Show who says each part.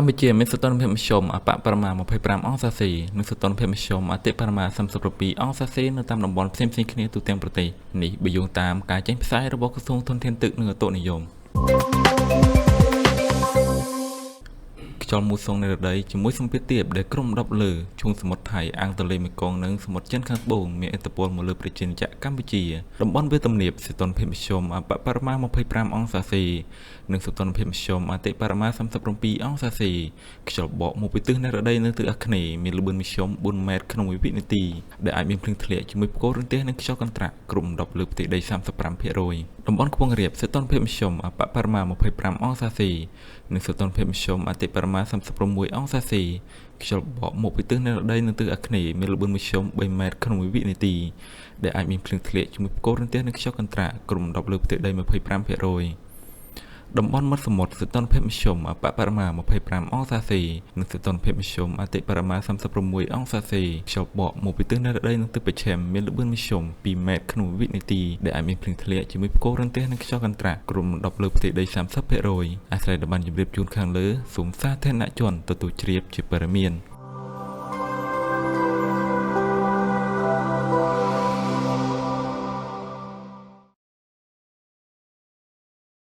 Speaker 1: កម្ពុជាមានសីតុណ្ហភាពមធ្យមអបបរមា25អង្សាសេនិងសីតុណ្ហភាពមធ្យមអតិបរមា37អង្សាសេនៅតាមតំបន់ផ្សេងៗគ្នាទូទាំងប្រទេសនេះបើយោងតាមការចេញផ្សាយរបស់ក្រសួងធនធានទឹកនិងឧតុនិយមខ្យល់មូសុងនៅរដូវជាមួយសម្ពាធទាបដែលក្រុមដប់លើឈូងសមុទ្រថៃអាងទន្លេមេគង្គនិងសមុទ្រចិនខាងត្បូងមានឥទ្ធិពលមកលើប្រជាជនកម្ពុជាតំបន់វាលទំនាបសីតុណ្ហភាពមធ្យមអបបរមា25អង្សាសេនិងសីតុណ្ហភាពមធ្យមអតិបរមា37អង្សាសេខ្យល់បក់មកពីទិសនៃរដូវនៅទិសអាគ្នេយ៍មានល្បឿនមធ្យម4ម៉ែត្រក្នុង1វិនាទីដែលអាចមានភ្លៀងធ្លាក់ជាមួយផ្គររន្ទះនិងខ្យល់កន្ត្រាក់ក្រុមដប់លើផ្ទៃដី 35% តំបន់ខ្ពង់រាបសីតុណ្ហភាពមធ្យមអបបរមា25អង្សាសេនិងសីតុណ្ហភាពមធ្យមអតិបរមា36អង្សាសេខ្យល់បក់មកពីទិសនៃរដូវនៅទិសអាគ្នេយ៍មានល្បឿនមធ្យម3ម៉ែត្រក្នុង1វិនាទីដែលអាចមានភ្លៀងធ្លាក់ជាមួយផ្គររន្ទះនិងខ្យល់កន្ត្រាក់ក្រុមដប់លើផ្ទៃដី 25% តំបន់មាត់សមុទ្រសីតុណ្ហភាពមធ្យមអបបរមា25អង្សាសេនិងសីតុណ្ហភាពមធ្យមអតិបរមា36អង្សាសេខ្យល់បក់មកពីទិសនៃរដូវនិងទិសប្រឆាំងមានល្បឿនមធ្យម2ម៉ែត្រក្នុង1វិនាទីដែលអាចមានភ្លៀងធ្លាក់ជាមួយផ្គររន្ទះនិងខ្យល់កន្ត្រាក់ក្រុមដប់លើផ្ទៃដី 30% អាស្រ័យតំបន់ជម្រាបជូនខាងលើសូមសាធារណជនទទួលជ្រាបជាព័ត៌មាន